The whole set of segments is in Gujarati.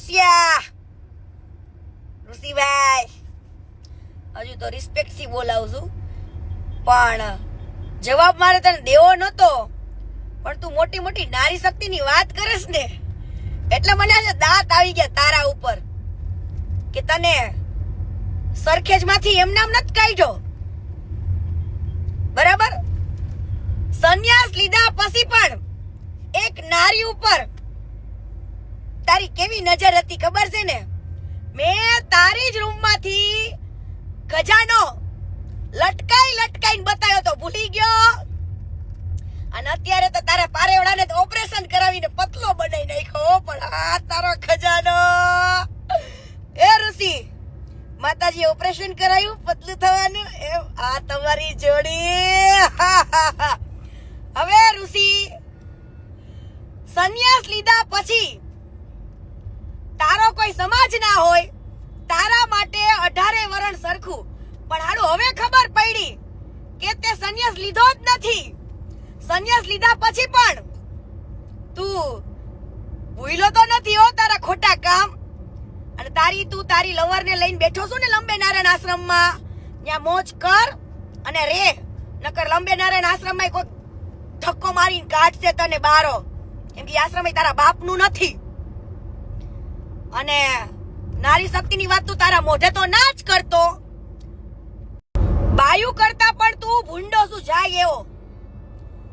ઋષિયા ઋષિભાઈ હજુ તો રિસ્પેક્ટ થી બોલાવું છું પણ જવાબ મારે તને દેવો નતો પણ તું મોટી મોટી નારી શક્તિની વાત કરીશ ને એટલે મને આજે દાંત આવી ગયા તારા ઉપર કે તને સરખેજમાંથી એમ નામ નથી કાઢ્યો બરાબર સંન્યાસ લીધા પછી પણ એક નારી ઉપર તારી કેવી નજર હતી ખબર છે ને મેં તારી જ રૂમમાંથી ખજાનો લટકાઈને બતાવ્યો તો ભૂલી ગયો અને અત્યારે તો તારા પારેવડાને તો ઓપરેશન કરાવીને પતલો બનાવી નાખ્યો પણ આ તારો ખજાનો એ ઋષિ માતાજી ઓપરેશન કરાયું પતલું થવાનું એમ આ તમારી જોડી હવે ઋષિ સંન્યાસ લીધા પછી તારો કોઈ સમાજ ના હોય તારા માટે 18 વરણ સરખું પણ હારું હવે ખબર પડી કે તે સંન્યાસ લીધો જ નથી સંન્યાસ લીધા પછી પણ તું ભૂલ્યો તો નથી હો તારા ખોટા કામ અને તું તારી લવરને લઈને બેઠો છું ને લંબે નારાયણ આશ્રમમાં ત્યાં મોજ કર અને રે નકર લંબે નારાયણ આશ્રમમાં કોઈ ધક્કો મારીને કાઢશે તને બારો કેમ કે આશ્રમ તારા બાપનું નથી અને નારી શક્તિની વાત તું તારા મોઢે તો ના જ કરતો બાયુ કરતા પણ તું ભૂંડો શું જાય એવો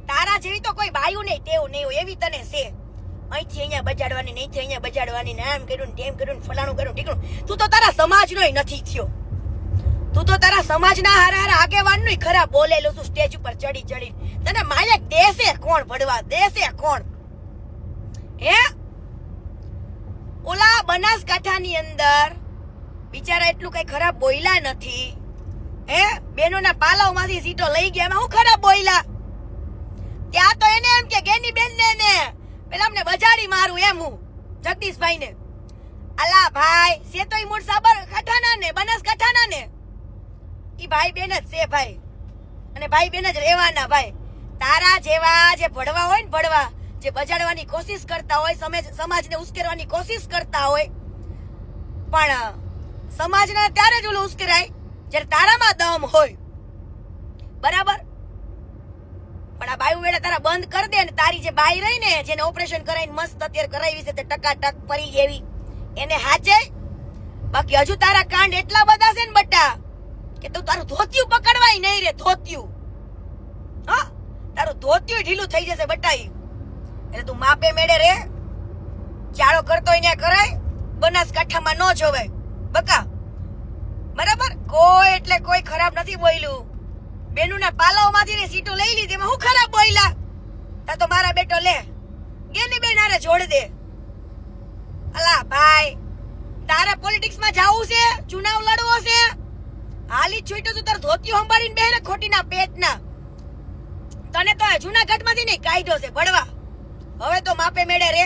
તારા જેવી તો કોઈ બાયુ નહીં ટેવ નહીં હોય એવી તને છે અહીંથી અહીંયા બજાડવાની અહીંથી અહીંયા બજાડવાની આમ કર્યું ને તેમ કર્યું ને ફલાણું કર્યું ઠીકનું તું તો તારા સમાજનોય નથી થયો તું તો તારા સમાજના હારા આગેવાનનું ખરાબ બોલેલું છું સ્ટેજ ઉપર ચડી તને માયક દેશે કોણ ભડવા દેશે કોણ હે ઓલા બનાસકાંઠાની અંદર બિચારા એટલું કઈ ખરાબ બોલ્યા નથી હે બેનોના પાલાવમાંથી સીટો લઈ ગયા એમાં હું ખરાબ બોલ્યા ત્યાં તો એને એમ કે ગેની બેન ને પેલા અમને બજાડી મારું એમ હું જગદીશભાઈ ને અલા ભાઈ સે તો ઈ મૂળ સાબરકાંઠાના ને બનાસકાંઠાના ને ઈ ભાઈ બેન જ છે ભાઈ અને ભાઈ બેન જ રહેવાના ભાઈ તારા જેવા જે ભડવા હોય ને ભડવા જે બજાડવાની કોશિશ કરતા હોય સમાજને ઉશ્કેરવાની કોશિશ કરતા હોય પણ સમાજને ત્યારે જ ઓલું ઉશ્કેરાય જ્યારે તારામાં દમ હોય બરાબર પણ આ બાયુ વેડા તારા બંધ કરી દે ને તારી જે બાઈ રહી ને જેને ઓપરેશન કરાવીને મસ્ત અત્યારે કરાવી છે તે ટકાટક પરી જેવી એને હાચે બાકી હજુ તારા કાંડ એટલા બધા છે ને બટા કે તું તારું ધોતિયું પકડવાય નહીં રે ધોતિયું હા તારું ધોતિયું ઢીલું થઈ જશે બટાઈ એટલે તું માપે મેળે રે ચાળો કરતો અહીંયા કરાય બનાસકાંઠામાં ન જોવાય બકા બરાબર કોઈ એટલે કોઈ ખરાબ નથી બોલ્યું બેનુના પાલાઓમાંથી ને સીટો લઈ લીધી એમાં હું ખરાબ બોલ્યા તા તો મારા બેટો લે ગેની બેન હારે જોડ દે અલા ભાઈ તારે પોલિટિક્સ માં જાવું છે ચુનાવ લડવો છે હાલી છોઈટો તું તાર ધોતિયો સંભાળીને બેહરે ખોટીના પેટના તને તો જૂનાગઢ માંથી નહીં કાઢ્યો છે ભડવા હવે તો માપે મેળે રે